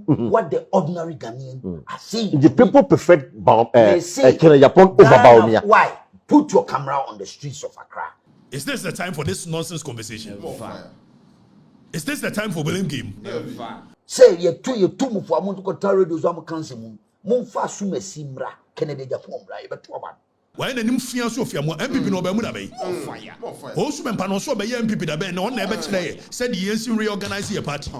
what the ordinary Ghanaian are saying. The people prefer Agyapong over Bawumia. Why? Put your camera on the streets of Accra. Is this the time for this nonsense conversation? Is this the time for blame game? Say you two for amount to contrary those am cancer moon fast sume simra Kennedy Agyapong right but why the name fiance of your MPP no be mudabe? Fire. Also Bempah no so be MPP da be no never today said the NC reorganize your party.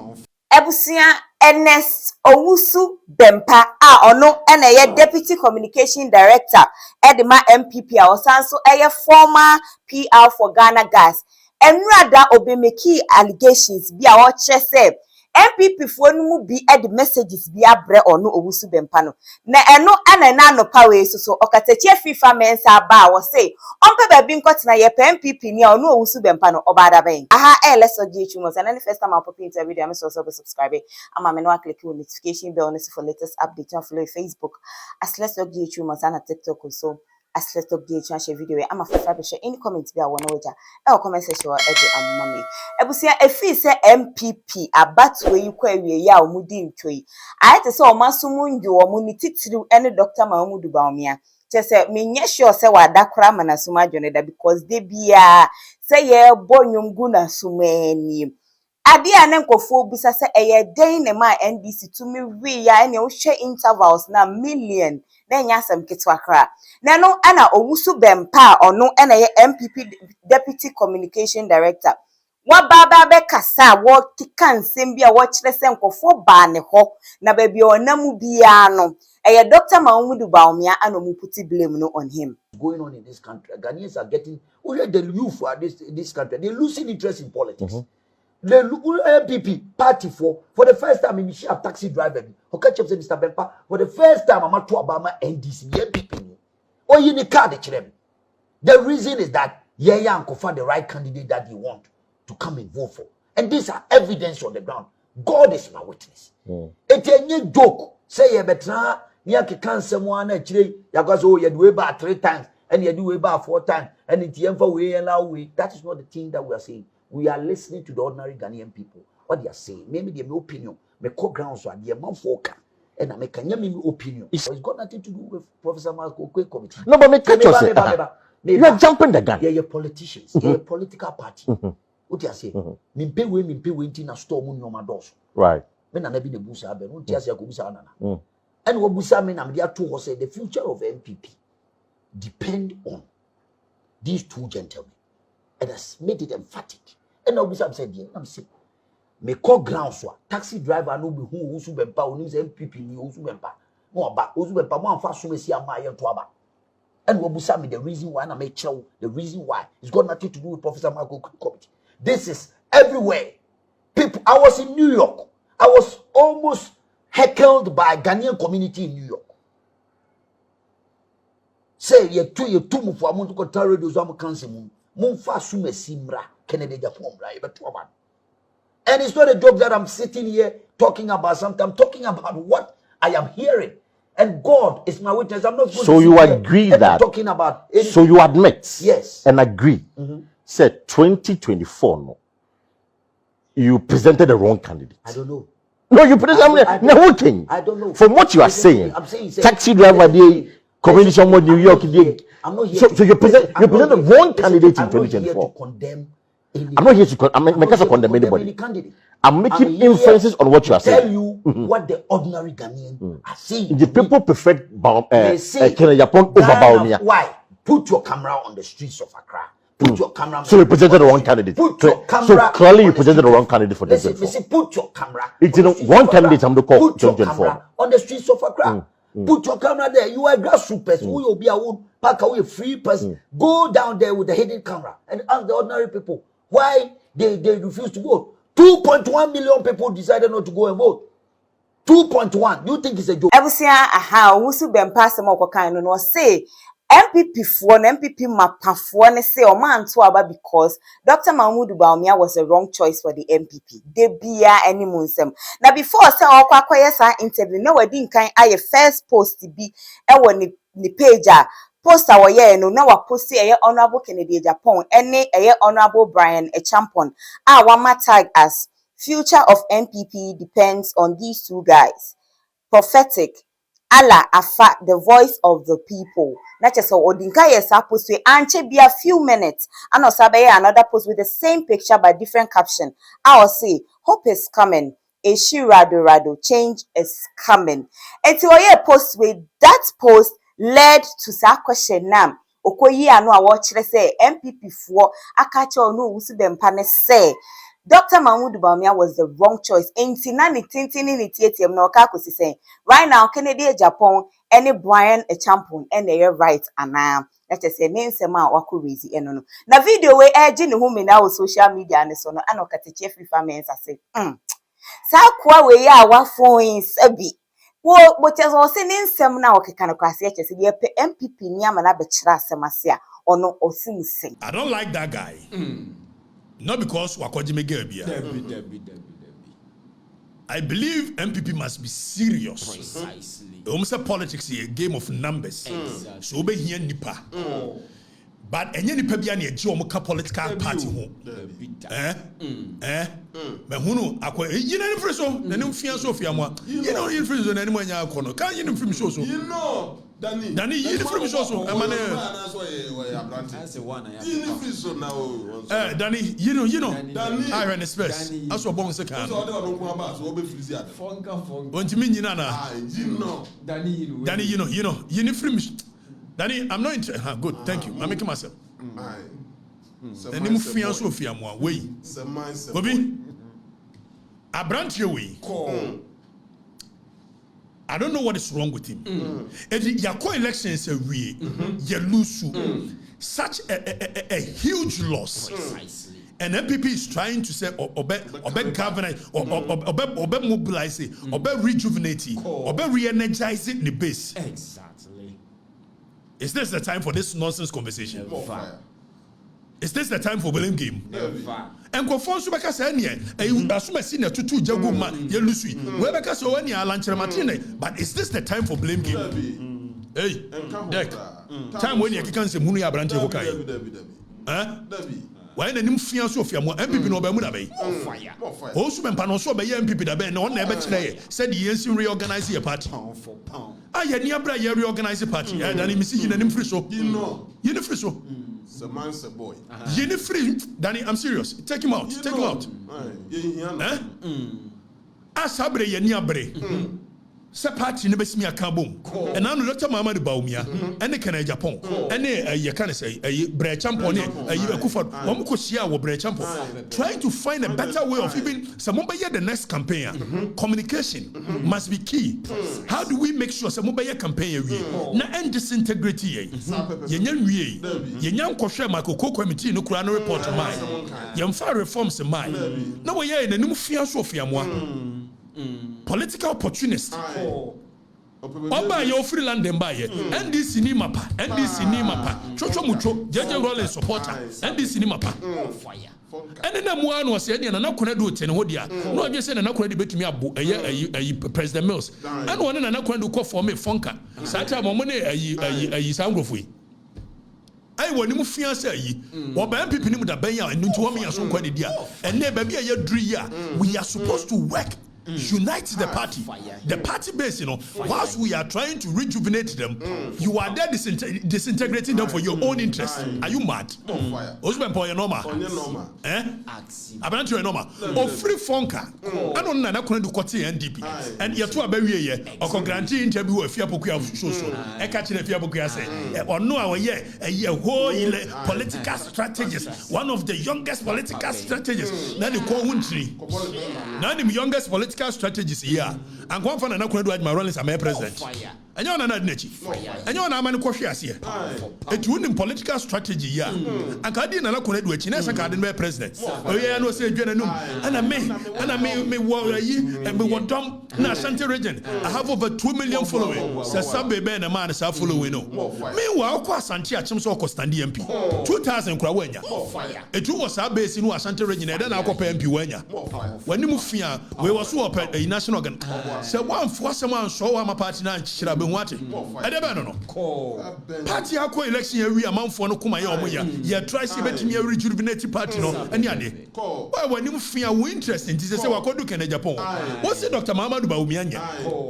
Ebusia Ernest Owusu Bempah ono ene Deputy Communication Director Edema MPP osanso former PR for Ghana Gas enrada obemeki allegations bi a wo say MPP for no be the messages be abre ono Owusu Bempah no na eno anana no power so Okatakyie Afrifa mensa ba wo say onpe ba bi nkotena ye MPP ni ono Owusu Bempah no obada ben aha let's go ghtrends and the first time I pop into a video I'm also subscribe I'm me no click on notification bell for latest update on follow Facebook as let's go ghtrends and TikTok also as let's talk ghtrends share video I'm a Afrifa share any comments be a one wager comment section am mommy ebusia efi se MPP abatwe yi kwa wie ya omudi ntwe ayete se omasomu nju omuni titiri ene Dr. Mahmoud Bawumia chese menye sure se wadakora manasuma adwene da because de bia se ye bonyum gu na sumani ade ane nkofo busa se eye den ne ma NDC tumi wi ya ene wo hwe intervals na million na nya asem ketwa kra na no ana Owusu Bempah ono ena ye MPP Deputy Communication Director wa baba be kasa wo kika nsem bia wo kire se nkofo ba ne ho na ba bia onamu bia no eye Dr. Mahmoud Bawumia anomu puti blame no on him going on in this country. Ghanaians are getting the youth for this country. They're losing interest in politics. The MPP party for the first time in a taxi driver. Okatakyie said Mr. Bempah for the first time I'm to Obama NDC the MPP. Or you need card the reason is that Yaya find the right candidate that you want to come and vote for. And these are evidence on the ground. God is my witness. It's a joke. Say you better near cancer one actually you do about 3 times and you do about 4 times and it's for way and now we that is not the thing that we are saying. We are listening to the ordinary Ghanaian people. What they are saying. Maybe they have no opinion. My core grounds are the amount for and I make a opinion. It's got nothing to do with Professor Marco Committee. No, but you are jumping the gun. You're politicians. You're a political party. What you say? Mimpe we in a storm on your doors. Right. Men are never the busa, but don't tell you and what busa men am there to say the future of MPP depend on these 2 gentlemen. And has made it emphatic. And now busa said, yeah, I'm saying. Me call ground so taxi driver no be who Owusu Bempah who MPP ni Owusu Bempah no aba Owusu Bempah mo anfa so me si ama ye to aba and we busa me the reason why na me chow the reason why it's got nothing to do with Professor Marco Committee. This is everywhere. People, I was in New York. I was almost heckled by Ghanaian community in New York. Say ye two mu for amount to contrary those am cancer mun fa sume simra Kennedy Agyapong right but to aba. And it's not a joke that I'm sitting here talking about something. I'm talking about what I am hearing. And God is my witness. I'm not going so to you agree that talking about anything. So you admit yes and agree. Said 2024 no. You presented the wrong candidate. I don't know. No, you presented the whole thing. I don't know. From what you are saying, I'm saying taxi driver day, community of New York day. I'm not here. So you present the wrong candidate in 2024. I'm not here to condemn anybody. I'm making inferences on what you are saying. Tell you what the ordinary Ghanaian are saying. The people prefer Agyapong over Bawumia. Why? Put your camera on the streets of Accra. Put your camera. So you presented the wrong candidate. Put your camera. So clearly you presented the wrong candidate for this. Listen, put your camera. It's one candidate I'm going to call. Put your camera on the streets of Accra. Put your camera there. You are a grassroots person. Who will be a wood pack away free person. Go down there with the hidden camera and ask the ordinary people why they refuse to vote. 2.1 million people decided not to go and vote. 2.1. You think it's a joke? Ebusia aha Owusu Bempah sema okokan no say MPP for MPP mapafo ne say o man to aba because Dr. Mahmoud Bawumia was a wrong choice for the MPP. De bia any munsem. Na before say okwakoye sa interview na wadi nkan aye first post bi e wo ni page a poster wo ye no na wa post eye honorable Kennedy Agyapong ene eye honorable Brian Agyapong wa tag as Future of NPP depends on these two guys. Prophetic. Allah Afa, the voice of the people. Not just Odinka yes post we anche be a few minutes. And also another post with the same picture but different caption. I will say, hope is coming. Rado, change is coming. And to a post with that post led to that question now. Okoyi anu a watch say MPP for Akache no Owusu Bempah ne say Dr. Bawumia was the wrong choice. Enti na ni tintini ni tietiem na oka kosi say right now Kennedy Agyapong any Brian Agyapong any right ana let us say name sema wako raise eno no na video we eje ne hu me na social media ne so no ana Okatakyie Afrifa men say sa kwa we ya wa phone sabi wo botes o se ne nsem na okeka no kwase eche se ye pe MPP ni ama na be kira asem ase a ono osimsen. I don't like that guy. Not because wakojime gebia. I believe MPP must be serious. Precisely. Almost politics is a game of numbers. Exactly. So be here nipa. But any nipa bia na eji omuka political party ho. Me hunu akwa yina ni friso na ni mfia so fia mo. Yina ni friso na ni mo anya akono. Kan yina mfim so so. You know Danny yina mfim so so. Amane. That's the one I have. Yina friso now. Danny, you know. Danny Iron Express. Aso bon se kan. So dey on ko ba so be frisi ada. Fonka. Ontimi nyina na. Danny, you know. Yina friso. Danny, I'm not interested. Good, thank you. I'm making myself. And you feel so fear more. Wait. Bobby, I brand you way. I don't know what is wrong with him. If your co-election is a way, you lose such a huge loss. And MPP is trying to say, obey governance, obey mobilize, obey rejuvenate, obey re-energize the base. Exactly. Is this the time for this nonsense conversation? Is this the time for blame game? And confirm Subaka say assume senior to jago ma ye lusu. We beka say when ya launch Martine, but is this the time for blame game? Hey, Deck. Time when you can say munu ya branche ko kai. Why na nim fia so fia mo MPP no ba mu da be. Owusu Bempah no so be ye MPP da be na on na be kire said the yensin reorganize your party. Aye ni abra ye reorganize party. Danny misi yina nim free so. You free so. The man's a boy. You free Danny, I'm serious. Take him out. Take him out. Asabre ye ni abre. Se party ne besimi aka bom. And now Dr. Bawumia and the Agyapong and you can say a bread champion trying to find a better way of even someone by the next campaign. Communication must be key. How do we make sure someone by a campaign na end disintegrity yenyan kwhwe makoko committee no kura no report mai yemfa reforms mai na we ye na nim fia so fia mo political opportunist. Oba yo free land dem buy NDC ni mapa chocho mucho jeje role supporter NDC ni mapa ene na mu anu ose ene na kona do tene ho dia no odwe se na kona de betumi abo ayi President Mills ene wona na kona do ko form fonka sata mo ne ayi sangrofo yi ai woni mu fia se ayi wo ba MPP ni mu da ban ya enu nti wo me ya so kwa de dia ene ba bia ya duru ya we are supposed to work. Unite the party. The party base, whilst we are trying to rejuvenate them, you are there disintegrating them for your own interest. Are you mad? Owusu Bempah, you're normal. Abranti, you're normal. Or free fonka. I don't know. I couldn't do Koti NDP. And you're too very here. Or grantee interview if you have a show. I catch it if you have a say. Or no, our year a whole political strategist. One of the youngest political strategists. Now the country. Now the youngest political strategies here and go for an do my role as a president and you na nechi and you na man ko hwe ase it wouldn't political strategy here and kadi na ko do echi na sa kadi be president oye no say dwena num and me wo yi and me wo dom na Ashanti region I have over 2 million followers say sabe be na man sa following no meanwhile ko Ashanti achim so ko stand MP 2000 kura wanya it was a base no Ashanti region e na akoppa MP wanya wani mu fia we was so a national organ say one for someone so am party na nchira be what? I never know. Party ako election every amount for no kuma ya ya try see betimi ya rejuvenate party no ani ade. Why when you feel interesting this say we do can Agyapong. What say Dr. Muhammadu Bawumia nya?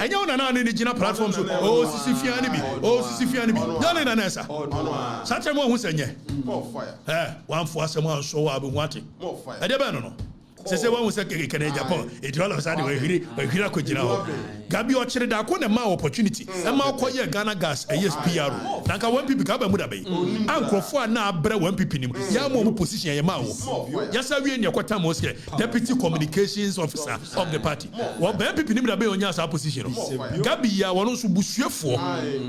Anya una na ni gina platform so oh sisi fia ni bi. Oh sisi fia ni bi. Yana na nesa. Sacha mo hu senye. One for asem so wa be what? I never know. Say one was a Agyapong. It all of a sudden we hear Gabi or Chere da ko ma opportunity. E ma ko ye Ghana gas ESPR. Nanka one people ka ba mu da be. Ankrofo na abre one people nim. Ya mo position ye ma wo. Yasa we ne kwata mo se deputy communications officer of the party. Wo ba people nim da be onya sa position. Gabi ya wono so busuefo.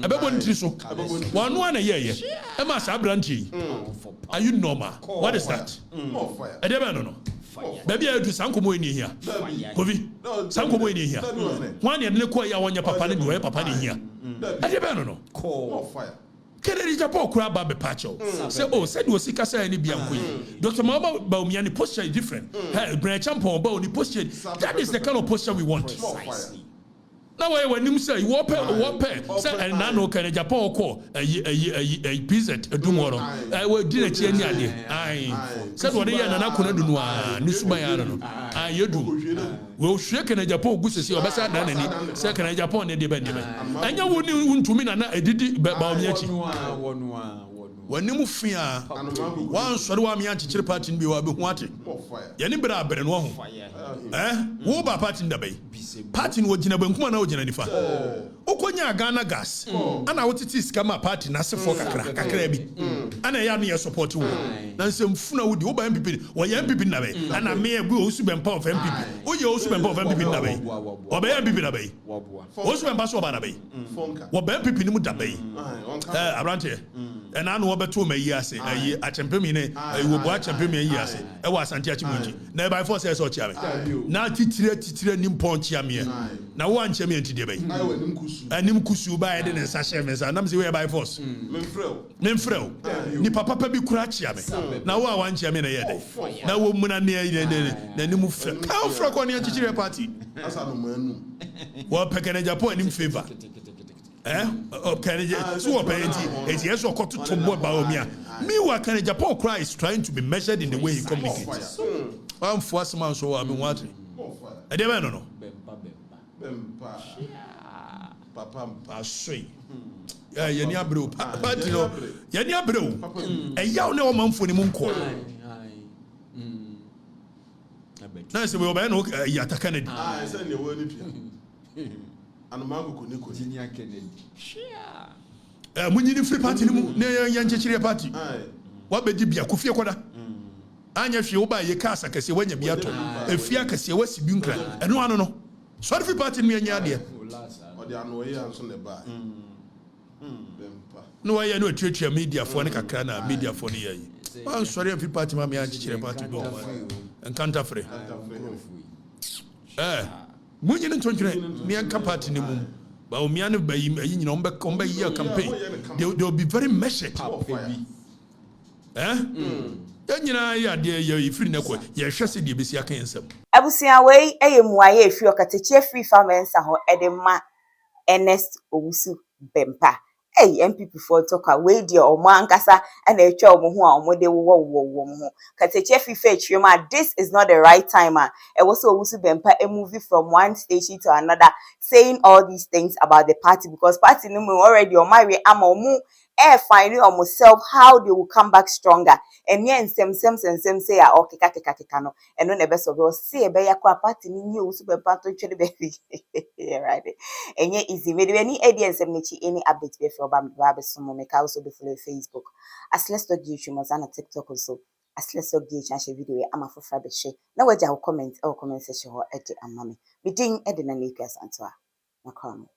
E be bon tiri so. Wono ana ye. E ma sa branch. Are you normal? What is that? I don't know. Baby, I do sankomo in here. Kovi, sankomo in here. One year, Nico, ya wanya papa ni doye papa ni here. I don't know. Kennedy Japan crab babe pacho. Say, oh, said was sick as any bianco. Dr. Mama Bawumia, the posture is different. Hey, branch champion, the posture. That is the kind of posture we want. Now, when you say, what say, and Nano can Japan call a visit a tomorrow. I will do it any I said what they are not going to do. Nusuma, I you do. We'll shake in a Japan goose to see your best than any second a Japan and the Benjamin. And you wouldn't to me and I did it about when you fear once so do me anti party be what yani bra bere no ho wo ba party nda bay party no gina bankuma na wo gina nifa okonya Ghana gas ana wo titi scam party na sefo kakra bi ana ya no support wo na nsem funa wo di wo ba MPP wo ya MPP na bay ana me e bu Owusu Bempah of MPP wo ye Owusu Bempah of MPP na bay wo ba MPP na bay Owusu Bempah so ba na bay wo ba MPP ni mu da bay abrante and I know about 2 years. I champion me. I will watch champion me years. I was anti Chimunji. Now by force so chame. Now titire nim ponchi amia. Now one champion to debate. And nim kusu by den sachet and I'm say by force. Memfrel. Ni papa be kurachi ame. Now one champion a year. Now woman near the nim how frog on your titire party. Well, Pekene Japan in favor. Okay, so it's yes or got to more Bawumia. Meanwhile, Japan cry is trying to be measured in the way he communicates. I'm first man, so I've been watching. I never know. Papa, I say, Yania Bro, but you know, Yania Bro, a young man for the moon call. Now, so we'll ban Yata Kennedy. I send you one. And Mango Kunico, when you free party, near Yanchiri party. What be Dibia Kufia Koda? Anya Fioba, ye casa, Cassi, when you be at a Fia Cassi, West Bunkra, and one no. Sorry for party me and Yadia. Or the Anoyans on the bar. No, I know church media for Nekakana, media for the year. I'm sorry if you party, Mammy, Anchiri party go and Cantafre. Munye ntonchire me anka party ni mum ba omia ne ba yi nyina on be year campaign they will be very measured nyina ya de ye ifiri ne ko ye hwese de besi aka ensam abusia wei eyemuaye efi Okatakyie Afrifa mensa ho edema Ernest Owusu Bempah. Hey, MPP for talker, wait dear or mankasa and a child who are more de wo. Okatakyie Afrifa, this is not the right time. It was Owusu Bempah a movie from one station to another, saying all these things about the party because party no already on my way. I'm finding on myself how they will come back stronger. And yeah, and some say okay, kakano. And no the best of all, say be yakwa party ni Owusu Bempah to chede baby. Right. And yeah, easy. Maybe any idea and any update be from Bam Sumo make also be follow Facebook. As let's talk YouTube and TikTok also. As let's talk channel video. I'm a for Friday share. Now we just comment section or edit and mommy. We ding edit and make us answer.